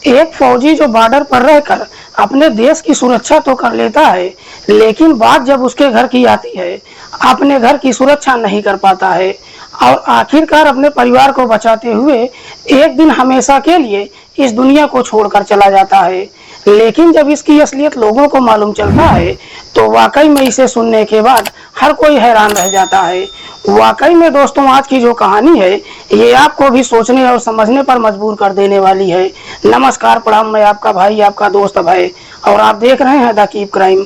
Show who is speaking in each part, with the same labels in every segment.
Speaker 1: एक फौजी जो बॉर्डर पर रहकर अपने देश की सुरक्षा तो कर लेता है, लेकिन बात जब उसके घर की आती है, अपने घर की सुरक्षा नहीं कर पाता है और आखिरकार अपने परिवार को बचाते हुए एक दिन हमेशा के लिए इस दुनिया को छोड़कर चला जाता है। लेकिन जब इसकी असलियत लोगों को मालूम चलता है तो वाकई में इसे सुनने के बाद हर कोई हैरान रह जाता है। वाकई में दोस्तों, आज की जो कहानी है ये आपको भी सोचने और समझने पर मजबूर कर देने वाली है। नमस्कार, प्रणाम, मैं आपका भाई, आपका दोस्त अभय और आप देख रहे हैं द कीप क्राइम।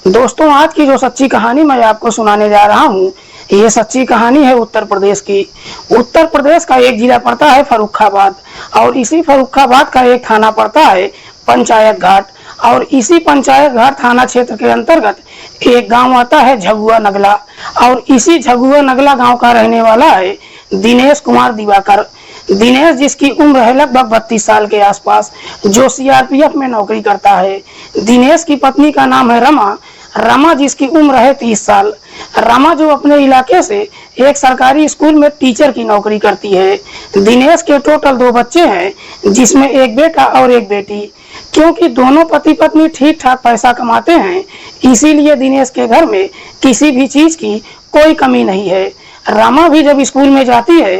Speaker 1: दोस्तों, आज की जो सच्ची कहानी मैं आपको सुनाने जा रहा हूँ, ये सच्ची कहानी है उत्तर प्रदेश की। उत्तर प्रदेश का एक जिला पड़ता है फर्रुखाबाद और इसी फर्रुखाबाद का एक थाना पड़ता है पंचायत घाट और इसी पंचायत घाट थाना क्षेत्र के अंतर्गत एक गांव आता है झगुआ नगला और इसी झगुआ नगला गांव का रहने वाला है दिनेश कुमार दिवाकर। दिनेश, जिसकी उम्र है लगभग 32 साल के आसपास, जो सीआरपीएफ में नौकरी करता है। दिनेश की पत्नी का नाम है रमा। रमा जिसकी उम्र है 30 साल। रमा जो अपने इलाके से एक सरकारी स्कूल में टीचर की नौकरी करती है। दिनेश के टोटल 2 बच्चे हैं, जिसमें एक बेटा और एक बेटी। क्योंकि दोनों पति पत्नी ठीक ठाक पैसा कमाते हैं, इसीलिए दिनेश के घर में किसी भी चीज की कोई कमी नहीं है। रमा भी जब स्कूल में जाती है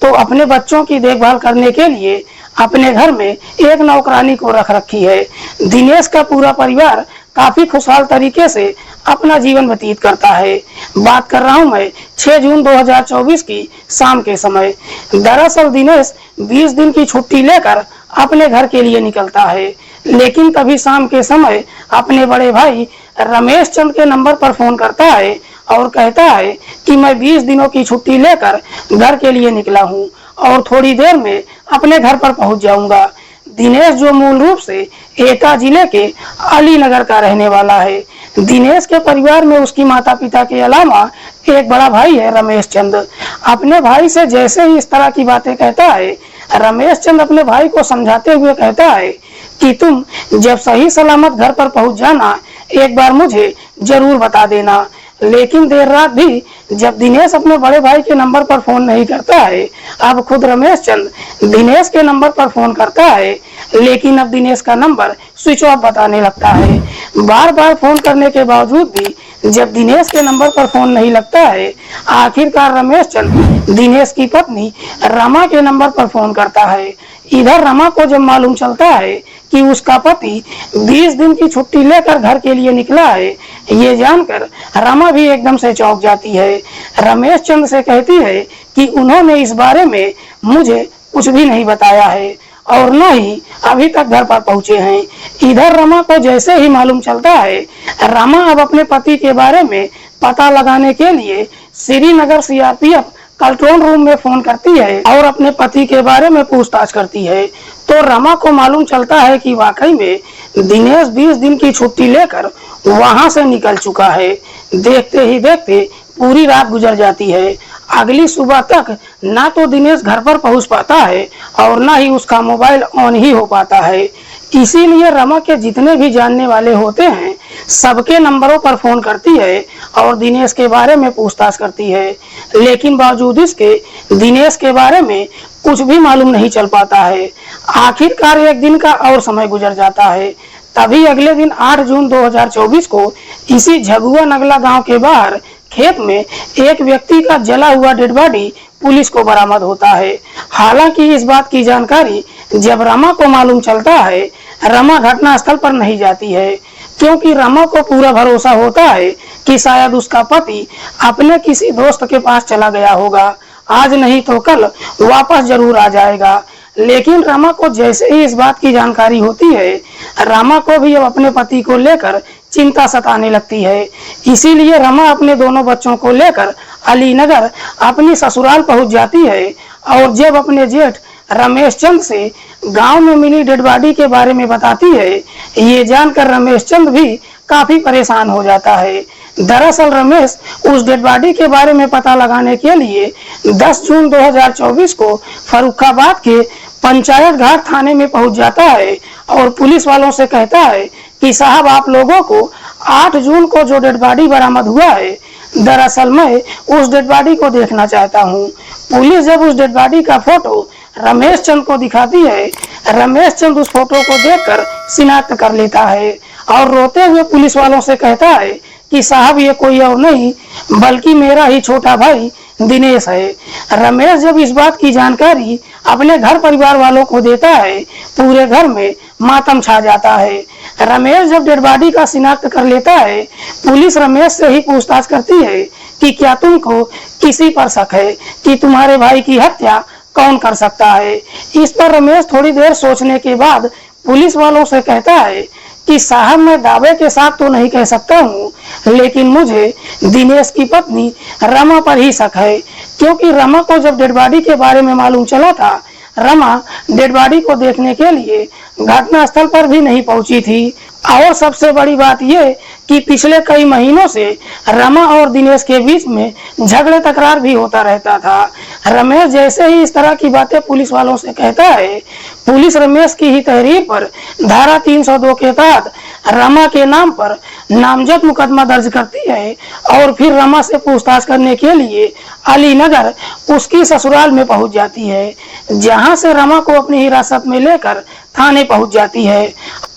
Speaker 1: तो अपने बच्चों की देखभाल करने के लिए अपने घर में एक नौकरानी को रख रखी है। दिनेश का पूरा परिवार काफी खुशहाल तरीके से अपना जीवन व्यतीत करता है। बात कर रहा हूं मैं 6 जून 2024 की शाम के समय। दरअसल दिनेश 20 दिन की छुट्टी लेकर अपने घर के लिए निकलता है, लेकिन तभी शाम के समय अपने बड़े भाई रमेश चंद के नंबर पर फोन करता है और कहता है कि मैं 20 दिनों की छुट्टी लेकर घर के लिए निकला हूं और थोड़ी देर में अपने घर पर पहुंच जाऊंगा। दिनेश जो मूल रूप से एटा जिले के अलीनगर का रहने वाला है। दिनेश के परिवार में उसकी माता पिता के अलावा एक बड़ा भाई है रमेश चंद। अपने भाई से जैसे ही इस तरह की बातें कहता है, रमेश चंद अपने भाई को समझाते हुए कहता है कि तुम जब सही सलामत घर पर पहुंच जाना, एक बार मुझे जरूर बता देना। लेकिन देर रात भी जब दिनेश अपने बड़े भाई के नंबर पर फोन नहीं करता है, अब खुद रमेश चंद दिनेश के नंबर पर फोन करता है, लेकिन अब दिनेश का नंबर स्विच ऑफ बताने लगता है। बार बार फोन करने के बावजूद भी जब दिनेश के नंबर पर फोन नहीं लगता है, आखिरकार रमेश चंद दिनेश की पत्नी रमा के नंबर पर फोन करता है। इधर रमा को जब मालूम चलता है कि उसका पति 20 दिन की छुट्टी लेकर घर के लिए निकला है, ये जानकर रमा भी एकदम से चौंक जाती है। रमेश चंद से कहती है कि उन्होंने इस बारे में मुझे कुछ भी नहीं बताया है और न ही अभी तक घर पर पहुंचे हैं। इधर रमा को जैसे ही मालूम चलता है, रमा अब अपने पति के बारे में पता लगाने के लिए श्रीनगर सीआरपीएफ कंट्रोल रूम में फोन करती है और अपने पति के बारे में पूछताछ करती है। तो रमा को मालूम चलता है कि वाकई में दिनेश 20 दिन की छुट्टी लेकर वहां से निकल चुका है। देखते ही देखते पूरी रात गुजर जाती है। अगली सुबह तक ना तो दिनेश घर पर पहुंच पाता है और ना ही उसका मोबाइल ऑन ही हो पाता है। इसीलिए रमा के जितने भी जानने वाले होते हैं, सबके नंबरों पर फोन करती है और दिनेश के बारे में पूछताछ करती है, लेकिन बावजूद इसके दिनेश के बारे में कुछ भी मालूम नहीं चल पाता है। आखिरकार एक दिन का और समय गुजर जाता है। तभी अगले दिन 8 जून 2024 को इसी झगुआ नगला गांव के बाहर खेत में एक व्यक्ति का जला हुआ डेड बॉडी पुलिस को बरामद होता है। हालांकि इस बात की जानकारी जब रमा को मालूम चलता है, रमा घटनास्थल पर नहीं जाती है, क्योंकि रमा को पूरा भरोसा होता है कि शायद उसका पति अपने किसी दोस्त के पास चला गया होगा, आज नहीं तो कल वापस जरूर आ जाएगा। लेकिन रमा को जैसे ही इस बात की जानकारी होती है, रमा को भी अब अपने पति को लेकर चिंता सताने लगती है। इसीलिए रमा अपने दोनों बच्चों को लेकर अलीनगर अपनी ससुराल पहुंच जाती है और जब अपने जेठ रमेश चंद से गांव में मिली डेड बॉडी के बारे में बताती है, ये जानकर रमेश चंद भी काफी परेशान हो जाता है। दरअसल रमेश उस डेड बॉडी के बारे में पता लगाने के लिए 10 जून 2024 को फर्रुखाबाद के पंचायत घाट थाने में पहुंच जाता है और पुलिस वालों से कहता है कि साहब, आप लोगों को 8 जून को जो डेड बॉडी बरामद हुआ है, दरअसल मैं उस डेड बॉडी को देखना चाहता हूँ। पुलिस जब उस डेड बॉडी का फोटो रमेश चंद को दिखाती है। रमेश चंद उस फोटो को देखकर शिनाख्त कर लेता है और रोते हुए पुलिस वालों से कहता है कि साहब ये कोई और नहीं बल्कि मेरा ही छोटा भाई दिनेश है। रमेश जब इस बात की जानकारी अपने घर परिवार वालों को देता है, पूरे घर में मातम छा जाता है। रमेश जब डेड बॉडी का शिनाख्त कर लेता है, पुलिस रमेश से ही पूछताछ करती है कि क्या तुमको किसी पर शक है कि तुम्हारे भाई की हत्या कौन कर सकता है। इस पर रमेश थोड़ी देर सोचने के बाद पुलिस वालों से कहता है कि साहब मैं दावे के साथ तो नहीं कह सकता हूँ, लेकिन मुझे दिनेश की पत्नी रमा पर ही शक है, क्योंकि रमा को जब डेड बॉडी के बारे में मालूम चला था, रमा डेड बॉडी को देखने के लिए घटना स्थल पर भी नहीं पहुंची थी। और सबसे बड़ी बात यह कि पिछले कई महीनों से रमा और दिनेश के बीच में झगड़े तकरार भी होता रहता था। रमेश जैसे ही इस तरह की बातें पुलिस वालों से कहता है, पुलिस रमेश की ही तहरीर पर धारा 302 के तहत रमा के नाम पर नामजद मुकदमा दर्ज करती है और फिर रमा से पूछताछ करने के लिए अलीनगर उसकी ससुराल में पहुंच जाती है, जहां से रमा को अपनी हिरासत में लेकर थाने पहुंच जाती है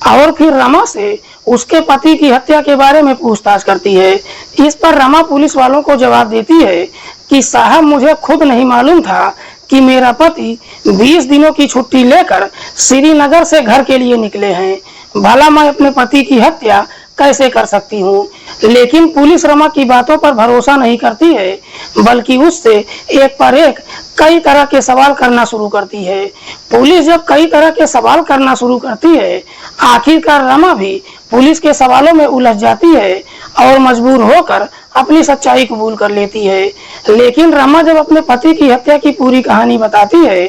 Speaker 1: और फिर रमा से उसके पति की हत्या के बारे में पूछताछ करती है। इस पर रमा पुलिस वालों को जवाब देती है कि साहब मुझे खुद नहीं मालूम था कि मेरा पति 20 दिनों की छुट्टी लेकर श्रीनगर से घर के लिए निकले हैं। भला मैं अपने पति की हत्या कैसे कर सकती हूँ। लेकिन पुलिस रमा की बातों पर भरोसा नहीं करती है, बल्कि उससे एक पर एक कई तरह के सवाल करना शुरू करती है। पुलिस जब कई तरह के सवाल करना शुरू करती है, आखिरकार रमा भी पुलिस के सवालों में उलझ जाती है और मजबूर होकर अपनी सच्चाई कबूल कर लेती है। लेकिन रमा जब अपने पति की हत्या की पूरी कहानी बताती है,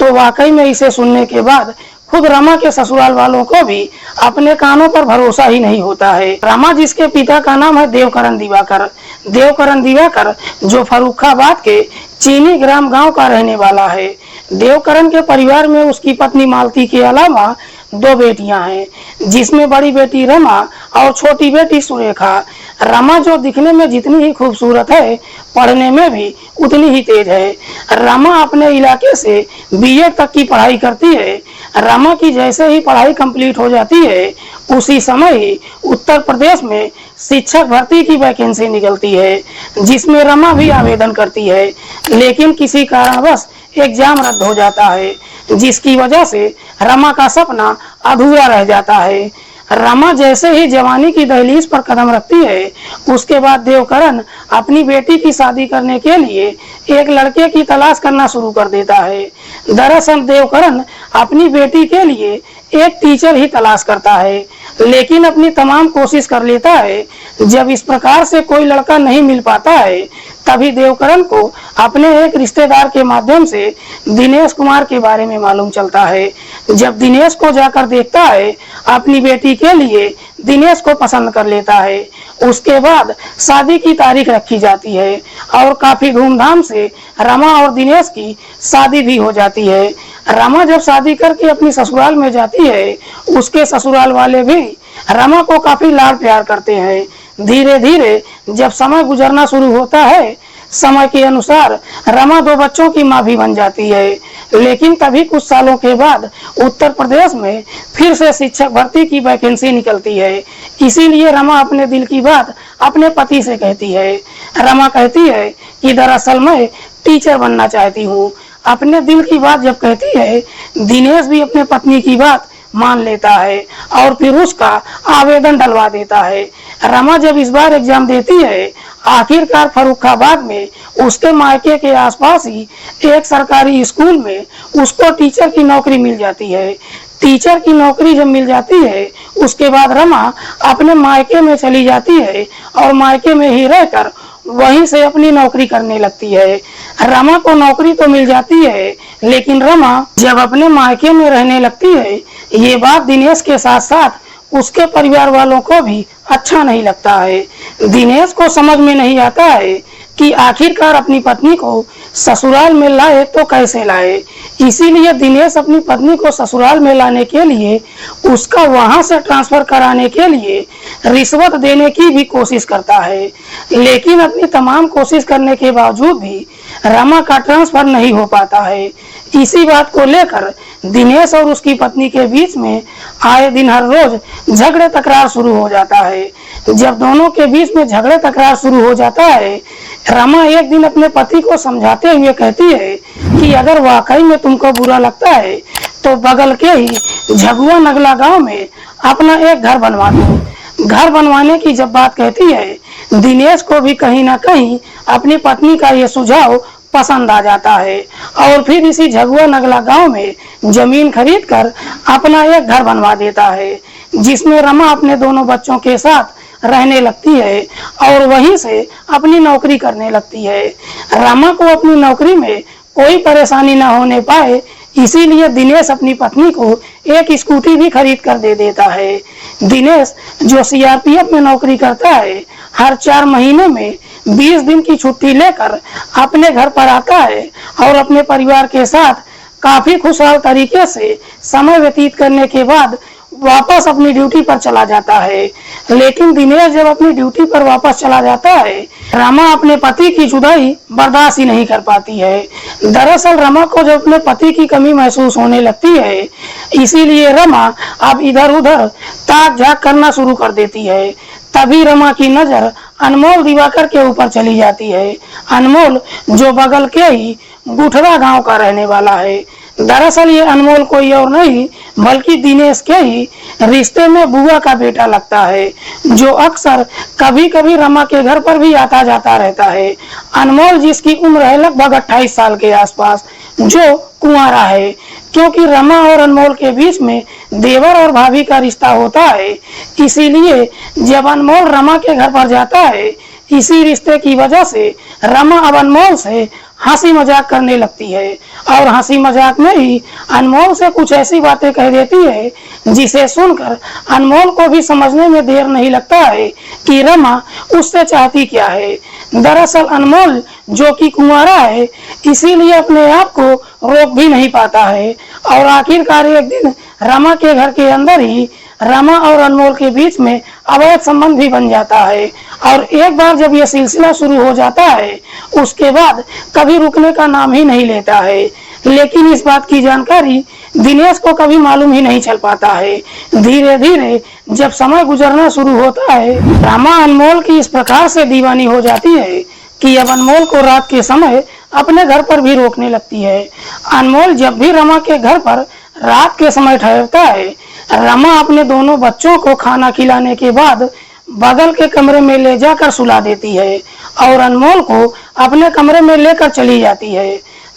Speaker 1: तो वाकई में इसे सुनने के बाद खुद रमा के ससुराल वालों को भी अपने कानों पर भरोसा ही नहीं होता है। रमा जिसके पिता का नाम है देवकरण दिवाकर जो फर्रुखाबाद के चीनी ग्राम गांव का रहने वाला है। देवकरण के परिवार में उसकी पत्नी मालती के अलावा 2 बेटियां हैं, जिसमें बड़ी बेटी रमा और छोटी बेटी सुरेखा। रमा जो दिखने में जितनी ही खूबसूरत है, पढ़ने में भी उतनी ही तेज है। रमा अपने इलाके से बीएड तक की पढ़ाई करती है। रमा की जैसे ही पढ़ाई कंप्लीट हो जाती है, उसी समय ही उत्तर प्रदेश में शिक्षक भर्ती की वैकेंसी निकलती है, जिसमें रमा भी आवेदन करती है। लेकिन किसी कारणवश एग्जाम रद्द हो जाता है, जिसकी वजह से रमा का सपना अधूरा रह जाता है। रमा जैसे ही जवानी की दहलीज पर कदम रखती है, उसके बाद देवकरण अपनी बेटी की शादी करने के लिए एक लड़के की तलाश करना शुरू कर देता है। दरअसल देवकरण अपनी बेटी के लिए एक टीचर ही तलाश करता है, लेकिन अपनी तमाम कोशिश कर लेता है। जब इस प्रकार से कोई लड़का नहीं मिल पाता है, तभी देवकरण को अपने एक रिश्तेदार के माध्यम से दिनेश कुमार के बारे में मालूम चलता है। जब दिनेश को जाकर देखता है, अपनी बेटी के लिए दिनेश को पसंद कर लेता है। उसके बाद शादी की तारीख रखी जाती है और काफी धूमधाम से रमा और दिनेश की शादी भी हो जाती है। रमा जब शादी करके अपनी ससुराल में जाती है, उसके ससुराल वाले भी रमा को काफी लाड प्यार करते हैं। धीरे धीरे जब समय गुजरना शुरू होता है, समय के अनुसार रमा 2 बच्चों की मां भी बन जाती है। लेकिन तभी कुछ सालों के बाद उत्तर प्रदेश में फिर से शिक्षक भर्ती की वैकेंसी निकलती है। इसीलिए रमा अपने दिल की बात अपने पति से कहती है। रमा कहती है कि दरअसल मैं टीचर बनना चाहती हूँ। अपने दिल की बात जब कहती है, दिनेश भी अपने पत्नी की बात मान लेता है और फिर उसका आवेदन डलवा देता है। रमा जब इस बार एग्जाम देती है, आखिरकार फर्रुखाबाद में उसके मायके के आसपास ही एक सरकारी स्कूल में उसको टीचर की नौकरी मिल जाती है। टीचर की नौकरी जब मिल जाती है, उसके बाद रमा अपने मायके में चली जाती है और मायके में ही रहकर वहीं से अपनी नौकरी करने लगती है। रमा को नौकरी तो मिल जाती है, लेकिन रमा जब अपने मायके में रहने लगती है, ये बात दिनेश के साथ साथ उसके परिवार वालों को भी अच्छा नहीं लगता है। दिनेश को समझ में नहीं आता है कि आखिरकार अपनी पत्नी को ससुराल में लाए तो कैसे लाए। इसीलिए दिनेश अपनी पत्नी को ससुराल में लाने के लिए उसका वहां से ट्रांसफर कराने के लिए रिश्वत देने की भी कोशिश करता है। लेकिन अपनी तमाम कोशिश करने के बावजूद भी रमा का ट्रांसफर नहीं हो पाता है। इसी बात को लेकर दिनेश और उसकी पत्नी के बीच में आए दिन हर रोज झगड़े तकरार शुरू हो जाता है। जब दोनों के बीच में झगड़े तकरार शुरू हो जाता है, रमा एक दिन अपने पति को समझाते हुए कहती है कि अगर वाकई में तुमको बुरा लगता है तो बगल के ही झगुआ नगला गांव में अपना एक घर बनवा दो। घर बनवाने की जब बात कहती है, दिनेश को भी कहीं ना कहीं अपनी पत्नी का ये सुझाव पसंद आ जाता है और फिर इसी झगुआ नगला गांव में जमीन खरीदकर अपना एक घर बनवा देता है, जिसमें रमा अपने दोनों बच्चों के साथ रहने लगती है और वहीं से अपनी नौकरी करने लगती है। रमा को अपनी नौकरी में कोई परेशानी न होने पाए, इसीलिए दिनेश अपनी पत्नी को एक स्कूटी भी खरीद कर दे देता है। दिनेश जो सीआरपीएफ में नौकरी करता है, हर 4 महीने में 20 दिन की छुट्टी लेकर अपने घर पर आता है और अपने परिवार के साथ काफी खुशहाल तरीके से समय व्यतीत करने के बाद वापस अपनी ड्यूटी पर चला जाता है। लेकिन दिनेश जब अपनी ड्यूटी पर वापस चला जाता है, रमा अपने पति की जुदाई बर्दाश्त ही नहीं कर पाती है। दरअसल रमा को जब अपने पति की कमी महसूस होने लगती है, इसीलिए रमा अब इधर उधर ताक झाक करना शुरू कर देती है। तभी रमा की नजर अनमोल दिवाकर के ऊपर चली जाती है। अनमोल जो बगल के ही गुठरा गांव का रहने वाला है। दरअसल ये अनमोल कोई और नहीं बल्कि दिनेश के ही रिश्ते में बुआ का बेटा लगता है, जो अक्सर कभी कभी रमा के घर पर भी आता जाता रहता है। अनमोल जिसकी उम्र है लगभग 28 साल के आसपास, जो कुंवारा है, क्योंकि रमा और अनमोल के बीच में देवर और भाभी का रिश्ता होता है। इसीलिए जब अनमोल रमा के घर पर जाता है, इसी रिश्ते की वजह से रमा अब अनमोल से हंसी मजाक करने लगती है और हंसी मजाक में ही अनमोल से कुछ ऐसी बातें कह देती है जिसे सुनकर अनमोल को भी समझने में देर नहीं लगता है कि रमा उससे चाहती क्या है। दरअसल अनमोल जो कि कुंवारा है, इसीलिए अपने आप को रोक भी नहीं पाता है और आखिरकार एक दिन रमा के घर के अंदर ही रमा और अनमोल के बीच में अवैध संबंध भी बन जाता है। और एक बार जब यह सिलसिला शुरू हो जाता है, उसके बाद कभी रुकने का नाम ही नहीं लेता है। लेकिन इस बात की जानकारी दिनेश को कभी मालूम ही नहीं चल पाता है। धीरे धीरे जब समय गुजरना शुरू होता है, रमा अनमोल की इस प्रकार से दीवानी हो जाती है कि अब अनमोल को रात के समय अपने घर पर भी रोकने लगती है। अनमोल जब भी रमा के घर पर रात के समय ठहरता है, रमा अपने दोनों बच्चों को खाना खिलाने के बाद बगल के कमरे में ले जाकर सुला देती है और अनमोल को अपने कमरे में लेकर चली जाती है।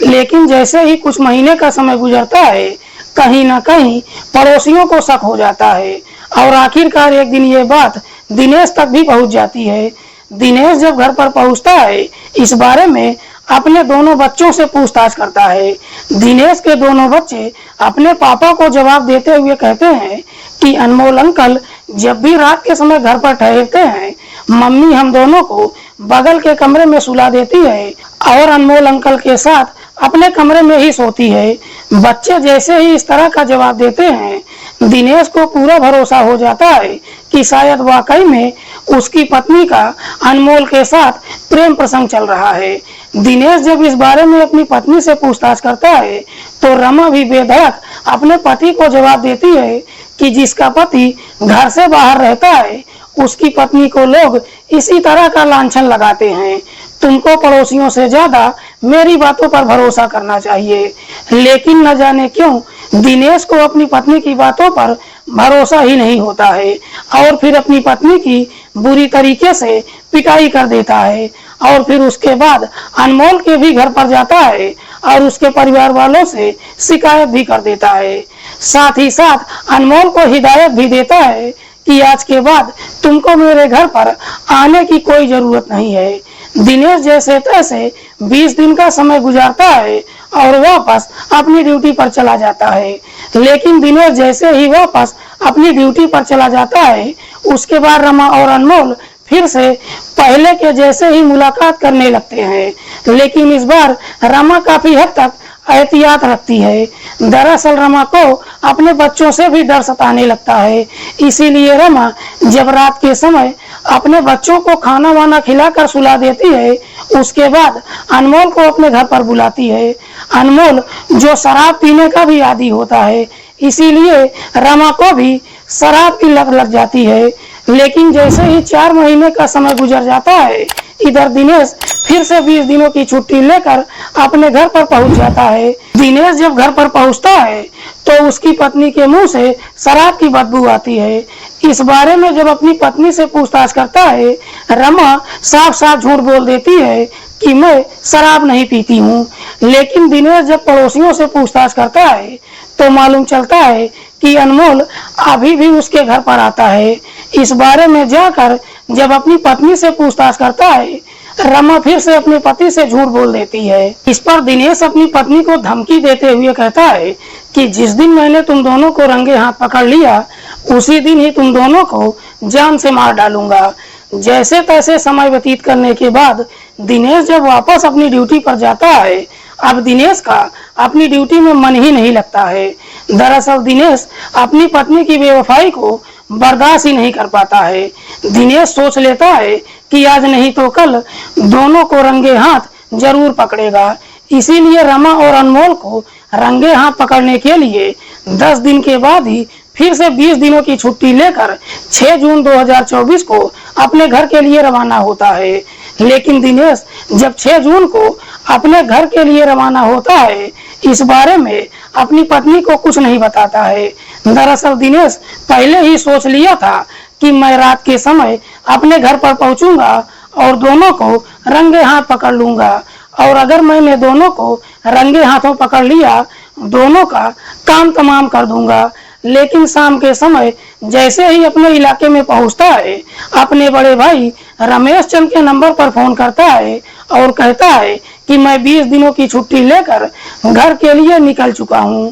Speaker 1: लेकिन जैसे ही कुछ महीने का समय गुजरता है, कहीं ना कहीं पड़ोसियों को शक हो जाता है और आखिरकार एक दिन ये बात दिनेश तक भी पहुंच जाती है। दिनेश जब घर पर पहुंचता है, इस बारे में अपने दोनों बच्चों से पूछताछ करता है। दिनेश के दोनों बच्चे अपने पापा को जवाब देते हुए कहते हैं कि अनमोल अंकल जब भी रात के समय घर पर ठहरते हैं, मम्मी हम दोनों को बगल के कमरे में सुला देती है और अनमोल अंकल के साथ अपने कमरे में ही सोती है। बच्चे जैसे ही इस तरह का जवाब देते हैं, दिनेश को पूरा भरोसा हो जाता है कि शायद वाकई में उसकी पत्नी का अनमोल के साथ प्रेम प्रसंग चल रहा है। दिनेश जब इस बारे में अपनी पत्नी से पूछताछ करता है, तो रमा भी बेधड़क अपने पति को जवाब देती है कि जिसका पति घर से बाहर रहता है, उसकी पत्नी को लोग इसी तरह का लांछन लगाते हैं। तुमको पड़ोसियों से ज्यादा मेरी बातों पर भरोसा करना चाहिए। लेकिन न जाने क्यों दिनेश को अपनी पत्नी की बातों पर भरोसा ही नहीं होता है और फिर अपनी पत्नी की बुरी तरीके से पिटाई कर देता है और फिर उसके बाद अनमोल के भी घर पर जाता है और उसके परिवार वालों से शिकायत भी कर देता है। साथ ही साथ अनमोल को हिदायत भी देता है कि आज के बाद तुमको मेरे घर पर आने की कोई जरूरत नहीं है। दिनेश जैसे तैसे 20 दिन का समय गुजारता है और वापस अपनी ड्यूटी पर चला जाता है। लेकिन दिनेश जैसे ही वापस अपनी ड्यूटी पर चला जाता है, उसके बाद रमा और अनमोल फिर से पहले के जैसे ही मुलाकात करने लगते हैं। लेकिन इस बार रमा काफी हद तक एहतियात रखती है। दरअसल रमा को अपने बच्चों से भी डर सताने लगता है, इसीलिए रमा जब रात के समय अपने बच्चों को खाना वाना खिलाकर सुला देती है, उसके बाद अनमोल को अपने घर पर बुलाती है। अनमोल जो शराब पीने का भी आदी होता है, इसीलिए रमा को भी शराब की लत लग जाती है। लेकिन जैसे ही 4 महीने का समय गुजर जाता है, इधर दिनेश फिर से 20 दिनों की छुट्टी लेकर अपने घर पर पहुंच जाता है। दिनेश जब घर पर पहुंचता है तो उसकी पत्नी के मुंह से शराब की बदबू आती है। इस बारे में जब अपनी पत्नी से पूछताछ करता है, रमा साफ साफ झूठ बोल देती है कि मैं शराब नहीं पीती हूँ। लेकिन दिनेश जब पड़ोसियों से पूछताछ करता है तो मालूम चलता है कि अनमोल अभी भी उसके घर पर आता है। इस बारे में जाकर जब अपनी पत्नी से पूछताछ करता है, रमा फिर से अपने पति से झूठ बोल देती है। इस पर दिनेश अपनी पत्नी को धमकी देते हुए कहता है कि जिस दिन मैंने तुम दोनों को रंगे हाथ पकड़ लिया, उसी दिन ही तुम दोनों को जान से मार डालूंगा। जैसे तैसे समय व्यतीत करने के बाद दिनेश जब वापस अपनी ड्यूटी पर जाता है, अब दिनेश का अपनी ड्यूटी में मन ही नहीं लगता है। दरअसल दिनेश अपनी पत्नी की बेवफाई को बर्दाश्त ही नहीं कर पाता है। दिनेश सोच लेता है कि आज नहीं तो कल दोनों को रंगे हाथ जरूर पकड़ेगा। इसीलिए रमा और अनमोल को रंगे हाथ पकड़ने के लिए 10 दिन के बाद ही फिर से 20 दिनों की छुट्टी लेकर 6 जून 2024 को अपने घर के लिए रवाना होता है। लेकिन दिनेश जब 6 जून को अपने घर के लिए रवाना होता है, इस बारे में अपनी पत्नी को कुछ नहीं बताता है। दरअसल दिनेश पहले ही सोच लिया था कि मैं रात के समय अपने घर पर पहुंचूंगा और दोनों को रंगे हाथ पकड़ लूंगा, और अगर मैंने दोनों को रंगे हाथों पकड़ लिया, दोनों का काम तमाम कर दूंगा। लेकिन शाम के समय जैसे ही अपने इलाके में पहुंचता है, अपने बड़े भाई रमेश चंद के नंबर पर फोन करता है और कहता है कि मैं 20 दिनों की छुट्टी लेकर घर के लिए निकल चुका हूं।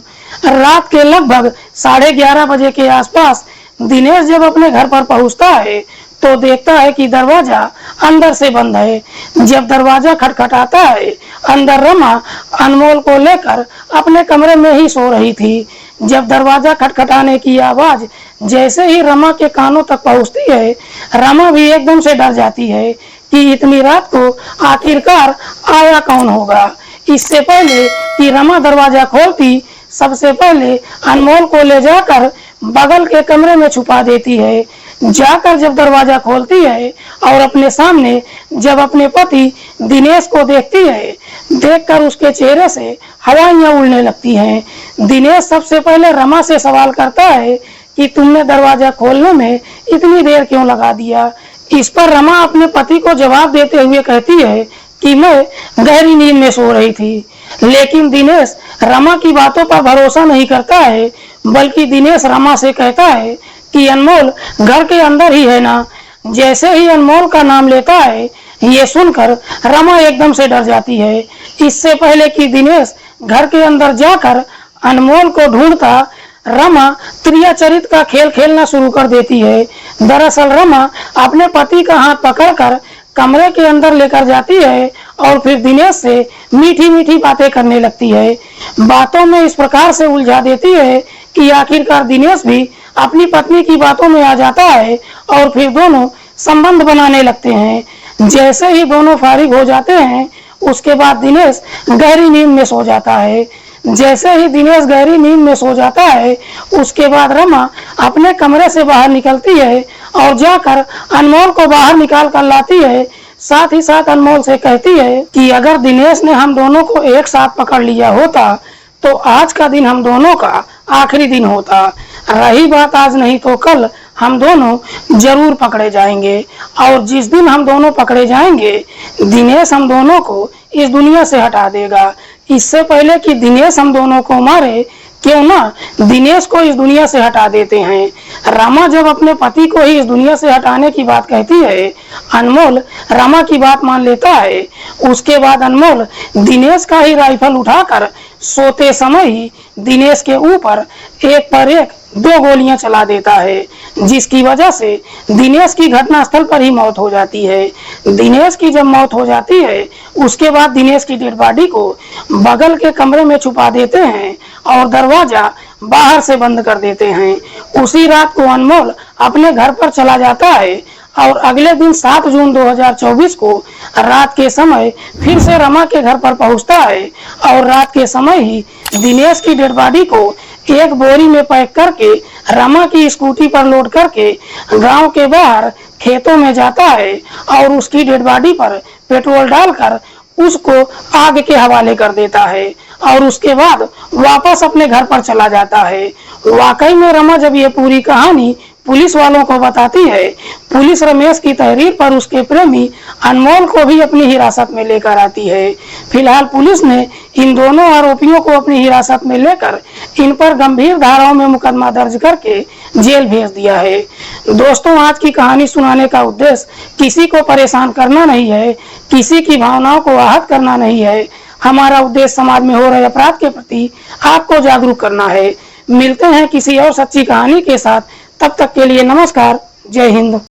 Speaker 1: रात के लगभग 11:30 बजे के आसपास दिनेश जब अपने घर पर पहुंचता है तो देखता है कि दरवाजा अंदर से बंद है। जब दरवाजा खटखटाता है, अंदर रमा अनमोल को लेकर अपने कमरे में ही सो रही थी। जब दरवाजा खटखटाने की आवाज जैसे ही रमा के कानों तक पहुंचती है, रमा भी एकदम से डर जाती है कि इतनी रात को आखिरकार आया कौन होगा। इससे पहले कि रमा दरवाजा खोलती, सबसे पहले अनमोल को ले जाकर बगल के कमरे में छुपा देती है। जाकर जब दरवाजा खोलती है और अपने सामने जब अपने पति दिनेश को देखती है, देखकर उसके चेहरे से हवाइयां उड़ने लगती हैं। दिनेश सबसे पहले रमा से सवाल करता है कि तुमने दरवाजा खोलने में इतनी देर क्यों लगा दिया। इस पर रमा अपने पति को जवाब देते हुए कहती है कि मैं गहरी नींद में सो रही थी। लेकिन दिनेश रमा की बातों पर भरोसा नहीं करता है, बल्कि दिनेश रमा से कहता है कि अनमोल घर के अंदर ही है ना। जैसे ही अनमोल का नाम लेता है, ये सुनकर रमा एकदम से डर जाती है। इससे पहले कि दिनेश घर के अंदर जाकर अनमोल को ढूंढता, रमा त्रियाचरित का खेल खेलना शुरू कर देती है। दरअसल रमा अपने पति का हाथ पकड़कर कमरे के अंदर लेकर जाती है और फिर दिनेश से मीठी मीठी बातें करने लगती है। बातों में इस प्रकार से उलझा देती है कि आखिरकार दिनेश भी अपनी पत्नी की बातों में आ जाता है और फिर दोनों संबंध बनाने लगते हैं। जैसे ही दोनों फारिग हो जाते हैं, उसके बाद दिनेश गहरी नींद में सो जाता है। जैसे ही दिनेश गहरी नींद में सो जाता है, उसके बाद रमा अपने कमरे से बाहर निकलती है और जाकर अनमोल को बाहर निकाल कर लाती है। साथ ही साथ अनमोल से कहती है कि अगर दिनेश ने हम दोनों को एक साथ पकड़ लिया होता तो आज का दिन हम दोनों का आखिरी दिन होता। रही बात आज नहीं तो कल हम दोनों जरूर पकड़े जाएंगे, और जिस दिन हम दोनों पकड़े जाएंगे, दिनेश हम दोनों को इस दुनिया से हटा देगा। इससे पहले कि दिनेश हम दोनों को मारे, क्यों ना दिनेश को इस दुनिया से हटा देते हैं। रमा जब अपने पति को ही इस दुनिया से हटाने की बात कहती है, अनमोल रमा की बात मान लेता है। उसके बाद अनमोल दिनेश का ही राइफल उठाकर सोते समय ही दिनेश के ऊपर एक पर एक 2 गोलियां चला देता है, जिसकी वजह से दिनेश की घटनास्थल पर ही मौत हो जाती है। दिनेश की जब मौत हो जाती है, उसके बाद दिनेश की डेड बॉडी को बगल के कमरे में छुपा देते हैं और दरवाजा बाहर से बंद कर देते हैं। उसी रात को अनमोल अपने घर पर चला जाता है और अगले दिन 7 जून 2024 को रात के समय फिर से रमा के घर पर पहुंचता है और रात के समय ही दिनेश की डेड बॉडी को एक बोरी में पैक करके रमा की स्कूटी पर लोड करके गांव के बाहर खेतों में जाता है और उसकी डेड बॉडी पर पेट्रोल डालकर उसको आग के हवाले कर देता है और उसके बाद वापस अपने घर पर चला जाता है। वाकई में रमा जब ये पूरी कहानी पुलिस वालों को बताती है, पुलिस रमेश की तहरीर पर उसके प्रेमी अनमोल को भी अपनी हिरासत में लेकर आती है। फिलहाल पुलिस ने इन दोनों आरोपियों को अपनी हिरासत में लेकर इन पर गंभीर धाराओं में मुकदमा दर्ज करके जेल भेज दिया है। दोस्तों, आज की कहानी सुनाने का उद्देश्य किसी को परेशान करना नहीं है, किसी की भावनाओं को आहत करना नहीं है। हमारा उद्देश्य समाज में हो रहे अपराध के प्रति आपको जागरूक करना है। मिलते हैं किसी और सच्ची कहानी के साथ, तब तक के लिए नमस्कार, जय हिंद।